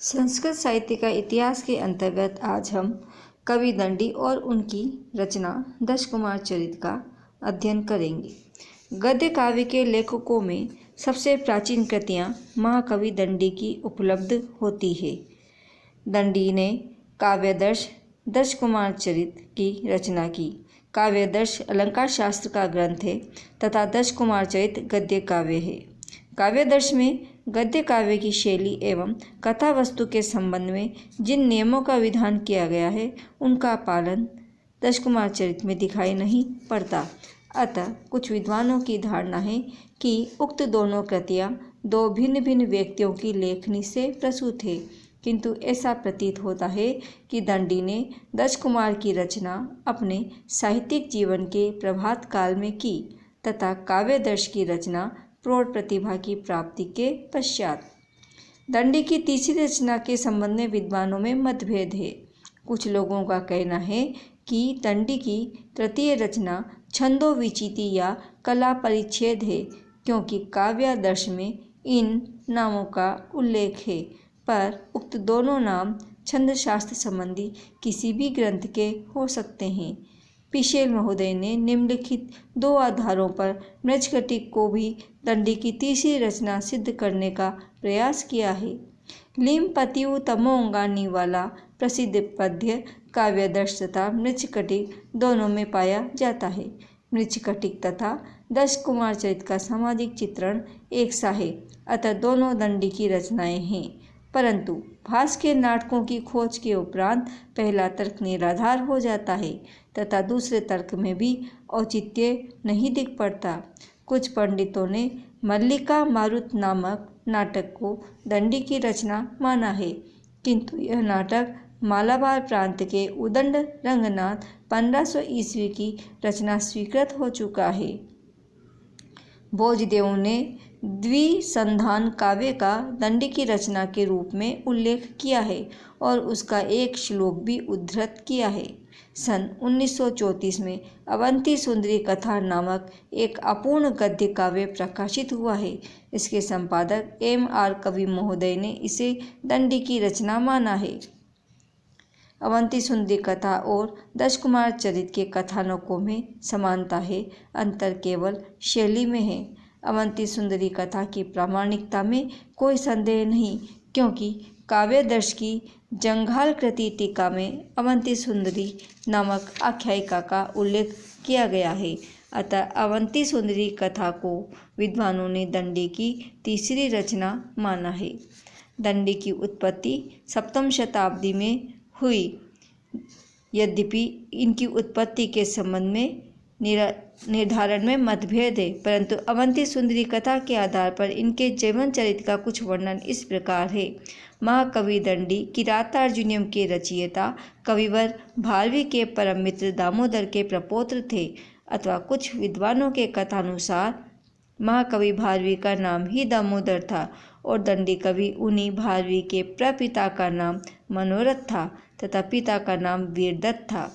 संस्कृत साहित्य का इतिहास के अंतर्गत आज हम कवि दंडी और उनकी रचना दश कुमार चरित का अध्ययन करेंगे। गद्य काव्य के लेखकों में सबसे प्राचीन कृतियाँ महाकवि दंडी की उपलब्ध होती है। दंडी ने काव्यादर्श दश कुमार चरित की रचना की। काव्यादर्श अलंकार शास्त्र का ग्रंथ है तथा दश कुमार चरित गद्य काव्य है। काव्यादर्श में गद्य काव्य की शैली एवं कथा वस्तु के संबंध में जिन नियमों का विधान किया गया है उनका पालन दश कुमार चरित में दिखाई नहीं पड़ता। अतः कुछ विद्वानों की धारणा है कि उक्त दोनों कृतियाँ दो भिन्न भिन्न व्यक्तियों की लेखनी से प्रसूत है, किंतु ऐसा प्रतीत होता है कि दंडी ने दश कुमार की रचना अपने साहित्यिक जीवन के प्रभात काल में की तथा काव्यादर्श की रचना प्रौढ़ प्रतिभा की प्राप्ति के पश्चात। दंडी की तीसरी रचना के संबंध में विद्वानों में मतभेद है। कुछ लोगों का कहना है कि दंडी की तृतीय रचना छंदो विचिति या कला परिच्छेद है, क्योंकि काव्यादर्श में इन नामों का उल्लेख है, पर उक्त दोनों नाम छंद शास्त्र संबंधी किसी भी ग्रंथ के हो सकते हैं। पिशेल महोदय ने निम्नलिखित दो आधारों पर मृच्छकटिक को भी दंडी की तीसरी रचना सिद्ध करने का प्रयास किया है। लीम पतियु तमोअंगानी वाला प्रसिद्ध पद्य काव्यादर्श तथा मृच्छकटिक दोनों में पाया जाता है। मृच्छकटिक तथा दश कुमार चरित का सामाजिक चित्रण एक सा है, अतः दोनों दंडी की रचनाएं हैं, परंतु भास के नाटकों की खोज के उपरांत पहला तर्क निराधार हो जाता है तथा दूसरे तर्क में भी औचित्य नहीं दिख पड़ता। कुछ पंडितों ने मल्लिका मारुत नामक नाटक को दंडी की रचना माना है, किंतु यह नाटक मालाबार प्रांत के उदंड रंगनाथ 1500 ईस्वी की रचना स्वीकृत हो चुका है। भोजदेव ने द्विसंधान काव्य का दंडी की रचना के रूप में उल्लेख किया है और उसका एक श्लोक भी उद्धृत किया है। सन 1934 में अवंती सुंदरी कथा नामक एक अपूर्ण गद्य काव्य प्रकाशित हुआ है। इसके संपादक M.R. कवि महोदय ने इसे दंडी की रचना माना है। अवंती सुंदरी कथा और दश कुमार चरित के कथानकों में समानता है, अंतर केवल शैली में है। अवंती सुंदरी कथा की प्रामाणिकता में कोई संदेह नहीं, क्योंकि काव्यादर्श की जंघाल कृति टीका में अवंती सुंदरी नामक आख्यायिका का उल्लेख किया गया है। अतः अवंती सुंदरी कथा को विद्वानों ने दंडी की तीसरी रचना माना है। दंडी की उत्पत्ति 7वीं शताब्दी में हुई। यद्यपि इनकी उत्पत्ति के संबंध में निर्धारण में मतभेद है, परंतु अवंती सुंदरी कथा के आधार पर इनके जीवन चरित्र का कुछ वर्णन इस प्रकार है। महाकवि दंडी किरातार्जुनीयम के रचयिता कविवर भारवी के परम मित्र दामोदर के प्रपौत्र थे, अथवा कुछ विद्वानों के कथानुसार महाकवि भारवी का नाम ही दामोदर था और दंडी कवि उन्हीं भारवी के प्रपिता का नाम मनोरथ था तथा पिता का नाम वीरदत्त था।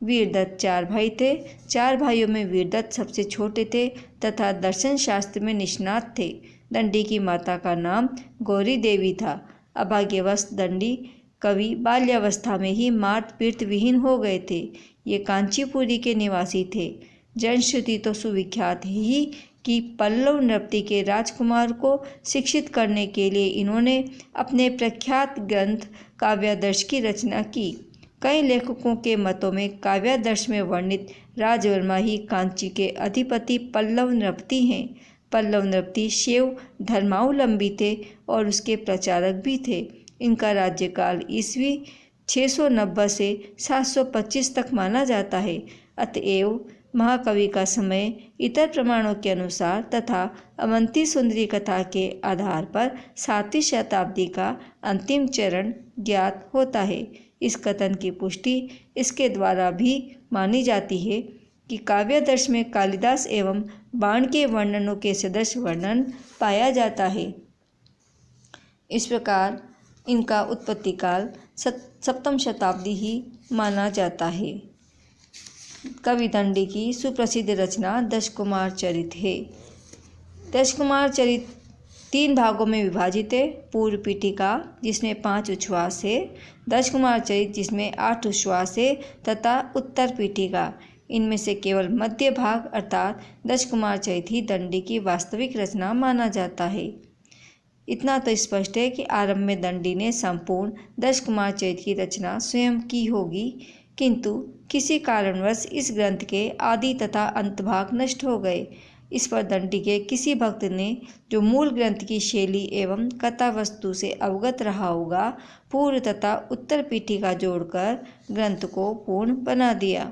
वीरदत्त 4 भाई थे। 4 भाइयों में वीरदत्त सबसे छोटे थे तथा दर्शन शास्त्र में निष्णात थे। दंडी की माता का नाम गौरी देवी था। अभाग्यवश दंडी कवि बाल्यावस्था में ही मात पितृ विहीन हो गए थे। ये कांचीपुरी के निवासी थे। जनश्रुति तो सुविख्यात है ही कि पल्लव नृपति के राजकुमार को शिक्षित करने के लिए इन्होंने अपने प्रख्यात ग्रंथ काव्यादर्श की रचना की। कई लेखकों के मतों में काव्यादर्श में वर्णित राजवर्मा ही कांची के अधिपति पल्लव नृपति हैं। पल्लव नृपति शैव धर्मावलंबी थे और उसके प्रचारक भी थे। इनका राज्यकाल ईस्वी 690 से 725 तक माना जाता है। अतएव महाकवि का समय इतर प्रमाणों के अनुसार तथा अवंती सुंदरी कथा के आधार पर 7वीं शताब्दी का अंतिम चरण ज्ञात होता है। इस कथन की पुष्टि इसके द्वारा भी मानी जाती है कि काव्यादर्श में कालिदास एवं बाण के वर्णनों के सदृश वर्णन पाया जाता है। इस प्रकार इनका उत्पत्ति काल 7वीं शताब्दी ही माना जाता है। कवि दंडी की सुप्रसिद्ध रचना दश कुमार चरित है। दश कुमार चरित 3 भागों में विभाजित है। पूर्व पीठिका जिसमें 5 उच्छ्वास है, दश कुमार चरित जिसमें 8 उच्छ्वास है तथा उत्तर पीठिका। इनमें से केवल मध्य भाग अर्थात दश कुमार चरित ही दंडी की वास्तविक रचना माना जाता है। इतना तो स्पष्ट है कि आरंभ में दंडी ने संपूर्ण दश कुमार चरित की रचना स्वयं की होगी, किंतु किसी कारणवश इस ग्रंथ के आदि तथा अंत भाग नष्ट हो गए। इस पर दंडी के किसी भक्त ने, जो मूल ग्रंथ की शैली एवं कथा वस्तु से अवगत रहा होगा, पूर्व तथा उत्तर पीठिका जोड़कर ग्रंथ को पूर्ण बना दिया।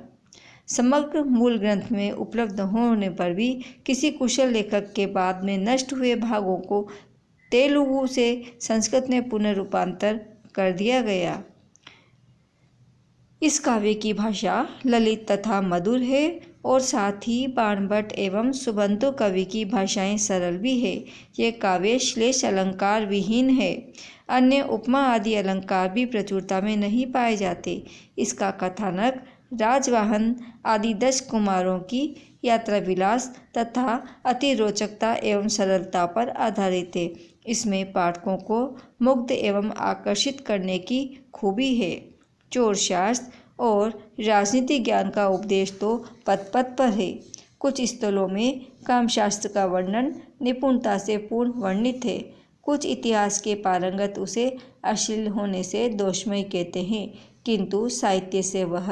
समग्र मूल ग्रंथ में उपलब्ध होने पर भी किसी कुशल लेखक के बाद में नष्ट हुए भागों को तेलुगु से संस्कृत में पुनर्रूपांतर कर दिया गया। इस काव्य की भाषा ललित तथा मधुर है और साथ ही बाणभट्ट एवं सुबंतु कवि की भाषाएं सरल भी है। यह काव्य श्लेष अलंकार विहीन है। अन्य उपमा आदि अलंकार भी प्रचुरता में नहीं पाए जाते। इसका कथानक राजवाहन आदि 10 कुमारों की यात्रा विलास तथा अति रोचकता एवं सरलता पर आधारित है। इसमें पाठकों को मुग्ध एवं आकर्षित करने की खूबी है। चोर शास्त्र और राजनीति ज्ञान का उपदेश तो पद पद पर है। कुछ स्थलों में कामशास्त्र का वर्णन निपुणता से पूर्ण वर्णित है। कुछ इतिहास के पारंगत उसे अश्लील होने से दोषमय कहते हैं, किंतु साहित्य से वह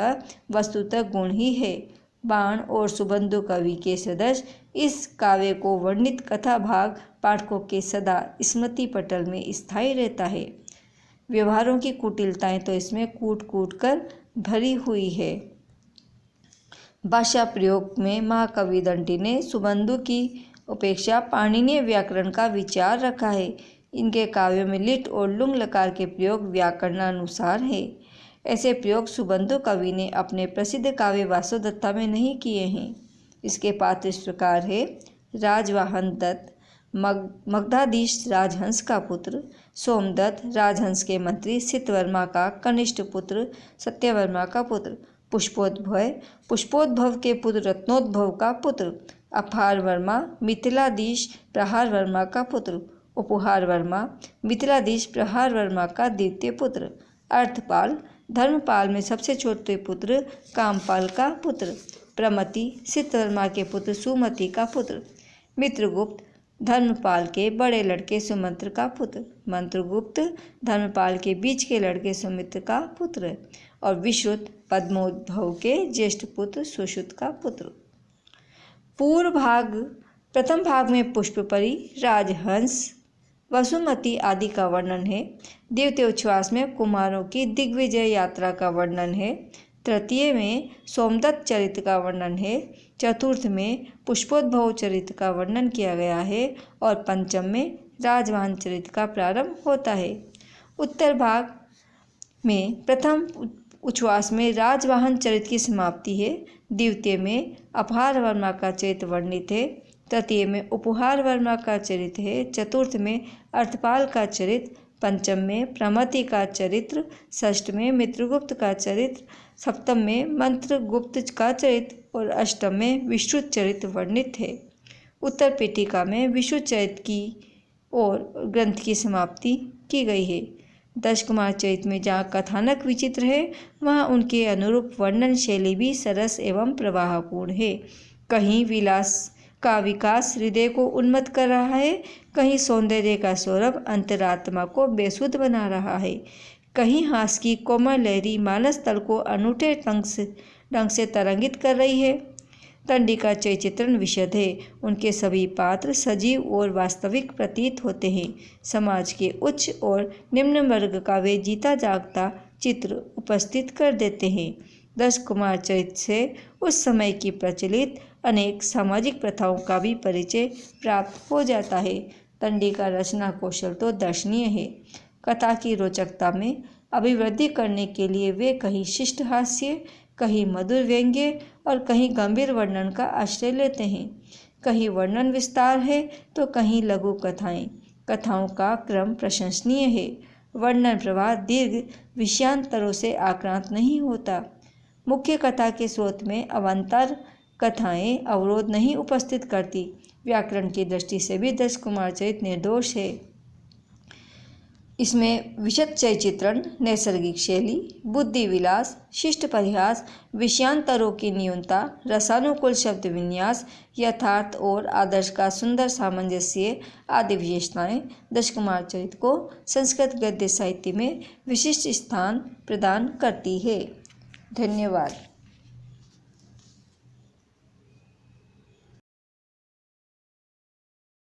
वस्तुतः गुण ही है। बाण और सुबंधु कवि के सदस्य इस काव्य को वर्णित कथा भाग पाठकों के सदा स्मृति पटल में स्थायी रहता है। व्यवहारों की कुटिलताएं तो इसमें कूट कूट कर भरी हुई है। भाषा प्रयोग में महाकवि दंडी ने सुबंधु की उपेक्षा पाणिनीय व्याकरण का विचार रखा है। इनके काव्यों में लिट और लुंग लकार के प्रयोग व्याकरणानुसार है। ऐसे प्रयोग सुबंधु कवि ने अपने प्रसिद्ध काव्य वासुदत्ता में नहीं किए हैं। इसके पात्र इस प्रकार है। राजवाहन दत्त मगधाधीश राजहंस का पुत्र, सोमदत्त राजहंस के मंत्री सितवर्मा का कनिष्ठ पुत्र, सत्यवर्मा का पुत्र, पुष्पोद्भव के पुत्र रत्नोद्भव का पुत्र, अपार वर्मा मिथिलाधीश प्रहार वर्मा का पुत्र, उपहार वर्मा मिथिलाधीश प्रहार वर्मा का द्वितीय पुत्र, अर्थपाल धर्मपाल में सबसे छोटे पुत्र कामपाल का पुत्र, प्रमति सितवर्मा के पुत्र सुमति का पुत्र, मित्रगुप्त धर्मपाल के बड़े लड़के सुमंत्र का पुत्र, मंत्रगुप्त धर्मपाल के बीच के लड़के सुमित्र का पुत्र और विश्रुत पद्मोद्भव के ज्येष्ठ पुत्र सुश्रुत का पुत्र। प्रथम भाग में पुष्पपरी, राजहंस, वसुमती आदि का वर्णन है। द्वितीय उच्छ्वास में कुमारों की दिग्विजय यात्रा का वर्णन है। तृतीय में सोमदत्त चरित्र का वर्णन है। चतुर्थ में पुष्पोद्भव चरित्र का वर्णन किया गया है और पंचम में राजवाहन चरित्र का प्रारंभ होता है। उत्तर भाग में प्रथम उच्छ्वास में राजवाहन चरित्र की समाप्ति है। द्वितीय में अपहार वर्मा का चरित्र वर्णित है। तृतीय में उपहार वर्मा का चरित्र है। चतुर्थ में अर्थपाल का चरित्र, पंचम में प्रमति का चरित्र, षष्ठ में मित्रगुप्त का चरित्र, सप्तम में मंत्रगुप्त का चरित्र और अष्टम में विश्रुत चरित्र वर्णित है। उत्तर पीठिका में विश्रुत चरित्र की और ग्रंथ की समाप्ति की गई है। दश कुमार चरित्र में जहाँ कथानक विचित्र है, वहाँ उनके अनुरूप वर्णन शैली भी सरस एवं प्रवाहपूर्ण है। कहीं विलास का विकास हृदय को उन्मत्त कर रहा है, कहीं सौंदर्य का सौरभ अंतरात्मा को बेसुध बना रहा है, कहीं हास की कोमल लहरी मानस तल को अनूठे ढंग से तरंगित कर रही है। दंडी का चित्रण विशद है। उनके सभी पात्र सजीव और वास्तविक प्रतीत होते हैं। समाज के उच्च और निम्न वर्ग का वे जीता जागता चित्र उपस्थित कर देते हैं। दश कुमार चरित्र से उस समय की प्रचलित अनेक सामाजिक प्रथाओं का भी परिचय प्राप्त हो जाता है। दंडी का रचना कौशल तो दर्शनीय है। कथा की रोचकता में अभिवृद्धि करने के लिए वे कहीं शिष्ट हास्य, कहीं मधुर व्यंग्य और कहीं गंभीर वर्णन का आश्रय लेते हैं। कहीं वर्णन विस्तार है तो कहीं लघु कथाएं। कथाओं का क्रम प्रशंसनीय है। वर्णन प्रवाह दीर्घ विषयांतरों से आक्रांत नहीं होता। मुख्य कथा के स्रोत में अवान्तर कथाएं अवरोध नहीं उपस्थित करती। व्याकरण की दृष्टि से भी दश कुमार चरित निर्दोष है। इसमें विशद चित्रण, नैसर्गिक शैली, बुद्धि विलास, शिष्ट परिहास, विषयांतरों की न्यूनता, रसानुकूल शब्द विन्यास, यथार्थ और आदर्श का सुंदर सामंजस्य आदि विशेषताएं दश कुमार चरित को संस्कृत गद्य साहित्य में विशिष्ट स्थान प्रदान करती है। धन्यवाद।